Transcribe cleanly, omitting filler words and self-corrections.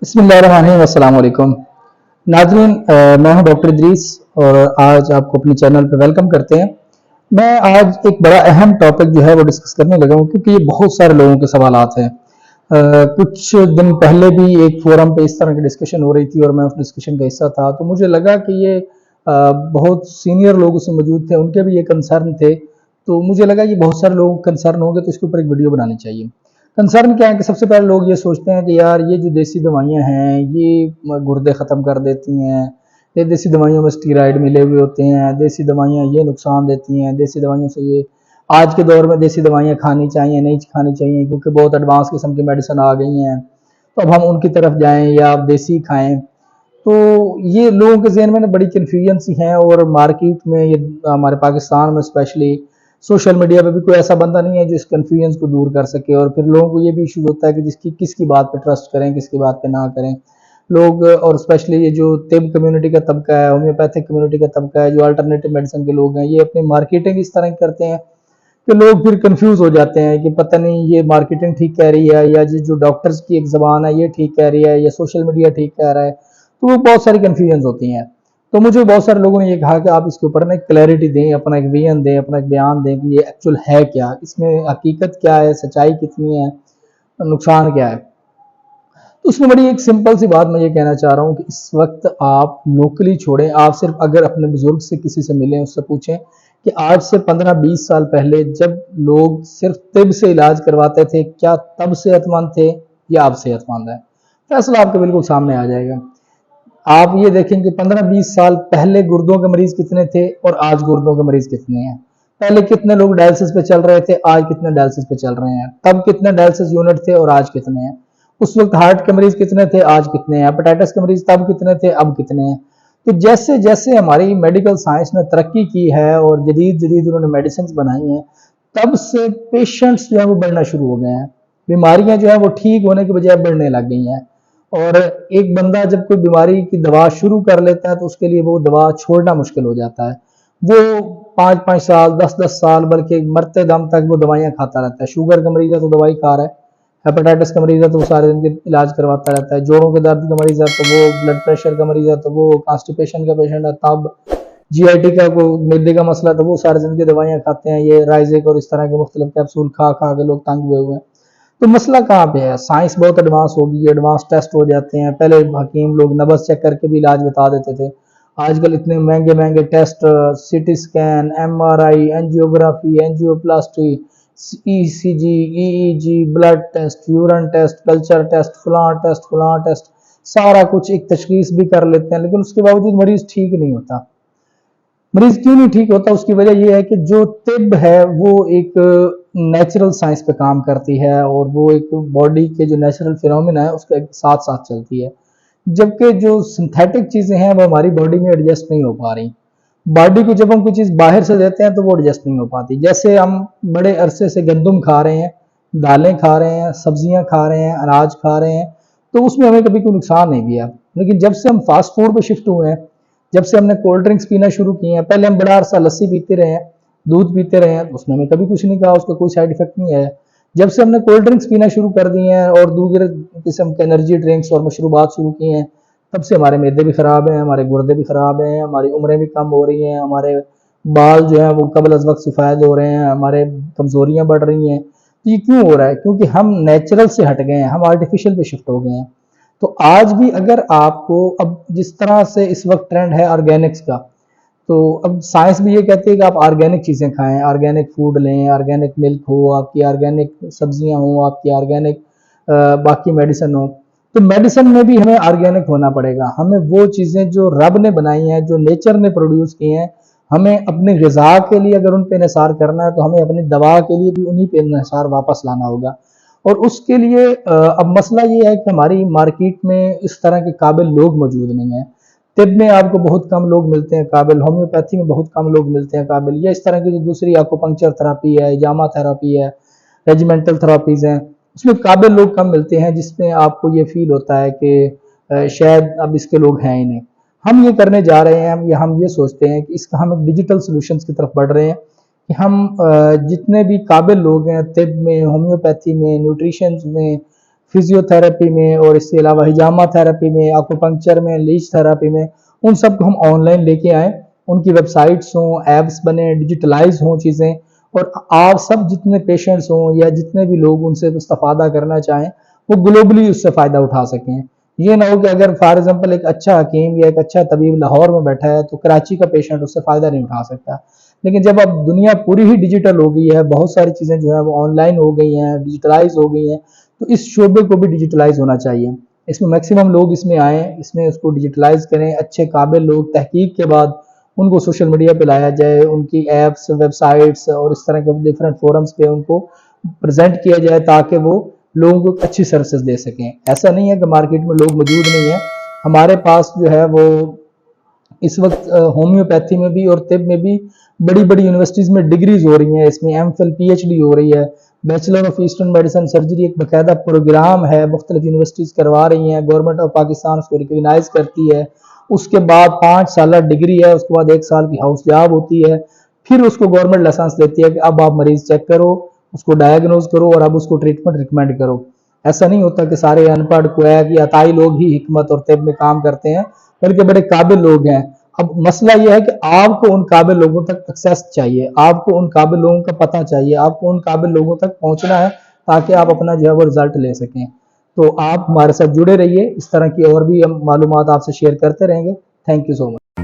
बिस्मिल्लाहिर्रहमानिर्रहीम। अस्सलाम वालेकुम नाज़रीन, मैं हूं डॉक्टर इदरीस और आज आपको अपने चैनल पर वेलकम करते हैं। मैं आज एक बड़ा अहम टॉपिक जो है वो डिस्कस करने लगा हूं क्योंकि ये बहुत सारे लोगों के सवालात हैं। कुछ दिन पहले भी एक फोरम पे इस तरह की डिस्कशन हो रही थी और मैं उस डिस्कशन का हिस्सा था, तो मुझे लगा कि ये बहुत सीनियर लोग उसमें मौजूद थे, उनके भी ये कंसर्न थे, तो मुझे लगा कि बहुत सारे लोग कंसर्न होंगे तो इसके ऊपर एक वीडियो बनानी चाहिए। कंसर्न क्या है कि सबसे पहले लोग ये सोचते हैं कि यार ये जो देसी दवाइयाँ हैं ये गुर्दे ख़त्म कर देती हैं, ये देसी दवाइयों में स्टीरॉयड मिले हुए होते हैं, देसी दवाइयाँ ये नुकसान देती हैं, देसी दवाइयों से ये आज के दौर में देसी दवाइयाँ खानी चाहिए नहीं खानी चाहिए क्योंकि बहुत एडवांस किस्म की मेडिसिन आ गई हैं, तो अब हम उनकी तरफ जाएं या आप देसी खाएं। तो ये लोगों के जहन में बड़ी कन्फ्यूजन सी है और मार्केट में ये हमारे पाकिस्तान में स्पेशली सोशल मीडिया पे भी कोई ऐसा बंदा नहीं है जो इस कन्फ्यूजन को दूर कर सके। और फिर लोगों को ये भी इशू होता है कि किसकी बात पे ट्रस्ट करें, किसकी बात पे ना करें। लोग और स्पेशली ये जो तिब कम्युनिटी का तबका है, होम्योपैथिक कम्युनिटी का तबका है, जो अल्टरनेटिव मेडिसिन के लोग हैं, ये अपनी मार्केटिंग इस तरह करते हैं कि लोग फिर कंफ्यूज हो जाते हैं कि पता नहीं ये मार्केटिंग ठीक कह रही है या जो डॉक्टर्स की एक जबान है ये ठीक कह रही है या सोशल मीडिया ठीक कह रहा है। तो वो बहुत सारी कन्फ्यूजन होती हैं। तो मुझे बहुत सारे लोगों ने ये कहा कि आप इसके ऊपर ना एक क्लैरिटी दें, अपना एक विजन दें, अपना एक बयान दें कि ये एक्चुअल है क्या, इसमें हकीकत क्या है, सच्चाई कितनी है, नुकसान क्या है। तो उसमें बड़ी एक सिंपल सी बात मैं ये कहना चाह रहा हूँ कि इस वक्त आप लोकली छोड़ें, आप सिर्फ अगर अपने बुजुर्ग से किसी से मिलें, उससे पूछें कि आज से 15-20 साल पहले जब लोग सिर्फ तिब से इलाज करवाते थे, क्या तब सेहतमंद थे या अब सेहतमंद है? फैसला आपके बिल्कुल सामने आ जाएगा। आप ये देखेंगे 15-20 साल पहले गुर्दों के मरीज कितने थे और आज गुर्दों के मरीज कितने हैं। पहले कितने लोग डायलिसिस पे चल रहे थे, आज कितने डायलिसिस पे चल रहे हैं। तब कितने डायलिसिस यूनिट थे और आज कितने हैं। उस वक्त हार्ट के मरीज कितने थे, आज कितने हैं। हेपेटाइटिस के मरीज तब कितने थे, अब कितने हैं। तो जैसे जैसे हमारी मेडिकल साइंस ने तरक्की की है और जदीद जदीद उन्होंने मेडिसिन बनाई हैं, तब से पेशेंट्स जो है वो बढ़ना शुरू हो गए हैं। बीमारियां जो है वो ठीक होने के बजाय बढ़ने लग गई हैं। और एक बंदा जब कोई बीमारी की दवा शुरू कर लेता है तो उसके लिए वो दवा छोड़ना मुश्किल हो जाता है। वो 5-5 साल 10-10 साल बल्कि मरते दम तक वो दवाइयाँ खाता रहता है। शुगर का मरीज है तो दवाई खा रहा है, हेपेटाइटिस का मरीज है तो वो सारे दिन के इलाज करवाता रहता है, जोड़ों के दर्द का मरीज है तो वो, ब्लड प्रेशर का मरीज है तो वो, कॉन्स्टिपेशन का पेशेंट है तब, जीआईटी का को मिर्दे का मसला तो वो सारे दिन की दवाइयाँ खाते हैं, ये राइजेक और इस तरह के मुख्तलिफ कैप्सूल खा खा के लोग तंग हुए हुए हैं। तो मसला कहाँ पे है? साइंस बहुत एडवांस हो गई है, एडवांस टेस्ट हो जाते हैं। पहले हकीम लोग नब्ज चेक करके भी इलाज बता देते थे, आजकल इतने महंगे महंगे test, CT scan, MRI, angiography, angioplasty, ECG, EEG, blood test, urine test, culture test, फलां टेस्ट, सारा कुछ एक तशखीस भी कर लेते हैं, लेकिन उसके बावजूद मरीज ठीक नहीं होता। मरीज क्यों नहीं ठीक होता? उसकी वजह यह है कि जो तिब है वो एक नेचुरल साइंस पे काम करती है और वो एक बॉडी के जो नेचुरल फिनोमिना है उसके साथ साथ चलती है, जबकि जो सिंथेटिक चीज़ें हैं वो हमारी बॉडी में एडजस्ट नहीं हो पा रही। बॉडी को जब हम कोई चीज़ बाहर से देते हैं तो वो एडजस्ट नहीं हो पाती। जैसे हम बड़े अरसे से गंदम खा रहे हैं, दालें खा रहे हैं, सब्जियां खा रहे हैं, अनाज खा रहे हैं, तो उसमें हमें कभी कोई नुकसान नहीं दिया। लेकिन जब से हम फास्ट फूड पर शिफ्ट हुए हैं, जब से हमने कोल्ड ड्रिंक्स पीना शुरू किए हैं, पहले हम बड़ा अरसा लस्सी पीते रहे हैं, दूध पीते रहे हैं, उसने हमें कभी कुछ नहीं कहा, उसका कोई साइड इफेक्ट नहीं आया। जब से हमने कोल्ड ड्रिंक्स पीना शुरू कर दिए हैं और दूसरे किस्म के एनर्जी ड्रिंक्स और मशरूबात शुरू किए हैं, तब से हमारे मैदे भी ख़राब हैं, हमारे गुर्दे भी ख़राब हैं, हमारी उम्रें भी कम हो रही हैं, हमारे बाल जो हैं वो कबल अज़ वक्त सफ़ेद हो रहे हैं, हमारे कमज़ोरियाँ बढ़ रही हैं। तो ये क्यों हो रहा है? क्योंकि हम नेचुरल से हट गए हैं, हम आर्टिफिशियल पे शिफ्ट हो गए हैं। तो आज भी अगर आपको, अब जिस तरह से इस वक्त ट्रेंड है ऑर्गेनिक्स का, तो अब साइंस भी ये कहती है कि आप ऑर्गेनिक चीज़ें खाएं, ऑर्गेनिक फूड लें, ऑर्गेनिक मिल्क हो आपकी, ऑर्गेनिक सब्जियां हो आपकी, ऑर्गेनिक बाकी मेडिसिन हो। तो मेडिसिन में भी हमें ऑर्गेनिक होना पड़ेगा। हमें वो चीज़ें जो रब ने बनाई हैं, जो नेचर ने प्रोड्यूस की हैं, हमें अपनी ग़िज़ा के लिए अगर उन पर इन्हिसार करना है तो हमें अपनी दवा के लिए भी उन्हीं पे इन्हिसार वापस लाना होगा। और उसके लिए अब मसला ये है कि हमारी मार्केट में इस तरह के काबिल लोग मौजूद नहीं हैं। तिब में आपको बहुत कम लोग मिलते हैं काबिल, होम्योपैथी में बहुत कम लोग मिलते हैं काबिल, या इस तरह की जो दूसरी एक्यूपंक्चर थेरापी है, जामा थेरापी है, रेजिमेंटल थेरापीज़ हैं, उसमें काबिल लोग कम मिलते हैं, जिसमें आपको ये फील होता है कि शायद अब इसके लोग हैं ही नहीं। हम ये करने जा रहे हैं, हम ये सोचते हैं कि इसका हम एक डिजिटल सोल्यूशंस की तरफ बढ़ रहे हैं कि हम जितने भी काबिल लोग हैं तिब में, होम्योपैथी में, न्यूट्रिशन में, फिजियोथेरेपी में और इसके अलावा हिजामा थेरेपी में, एक्यूपंक्चर में, लीच थेरेपी में, उन सब को हम ऑनलाइन लेके आए। उनकी वेबसाइट्स हों, ऐप्स बने, डिजिटलाइज हों चीज़ें, और आप सब जितने पेशेंट्स हों या जितने भी लोग उनसे इस्तेफादा करना चाहें वो ग्लोबली उससे फ़ायदा उठा सकें। ये ना हो कि अगर फॉर एग्जांपल एक अच्छा हकीम या एक अच्छा तबीब लाहौर में बैठा है तो कराची का पेशेंट उससे फ़ायदा नहीं उठा सकता। लेकिन जब अब दुनिया पूरी ही डिजिटल हो गई है, बहुत सारी चीज़ें जो है वो ऑनलाइन हो गई हैं, डिजिटलाइज हो गई हैं, तो इस शोबे को भी डिजिटलाइज होना चाहिए। इसमें मैक्सिमम लोग इसमें आएँ, इसमें उसको डिजिटलाइज करें, अच्छे काबिल लोग तहकीक के बाद उनको सोशल मीडिया पे लाया जाए, उनकी ऐप्स, वेबसाइट्स और इस तरह के डिफरेंट फोरम्स पे उनको प्रेजेंट किया जाए ताकि वो लोगों को अच्छी सर्विसेज दे सकें। ऐसा नहीं है कि मार्केट में लोग मौजूद नहीं है, हमारे पास जो है वो इस वक्त होम्योपैथी में भी और तिब में भी बड़ी बड़ी यूनिवर्सिटीज़ में डिग्रीज हो रही हैं, इसमें एमफिल पीएचडी हो रही है, bachelor of eastern medicine surgery एक बाकायदा प्रोग्राम है, मुख्तलिफ यूनिवर्सिटीज़ करवा रही हैं, गवर्नमेंट ऑफ पाकिस्तान उसको रिकगनाइज करती है। उसके बाद 5 साल डिग्री है, उसके बाद 1 साल की हाउस जॉब होती है, फिर उसको गवर्नमेंट लाइसेंस देती है कि अब आप मरीज चेक करो, उसको डायग्नोज करो और अब उसको ट्रीटमेंट रिकमेंड करो। ऐसा नहीं होता कि सारे अनपढ़ क्वैक या अताई लोग ही हिकमत और तिब में काम करते हैं, बल्कि बड़े काबिल लोग हैं। अब मसला यह है कि आपको उन काबिल लोगों तक एक्सेस चाहिए, आपको उन काबिल लोगों का पता चाहिए, आपको उन काबिल लोगों तक पहुंचना है ताकि आप अपना जो है वो रिजल्ट ले सकें। तो आप हमारे साथ जुड़े रहिए, इस तरह की और भी हम मालूमात आपसे शेयर करते रहेंगे। Thank you so much.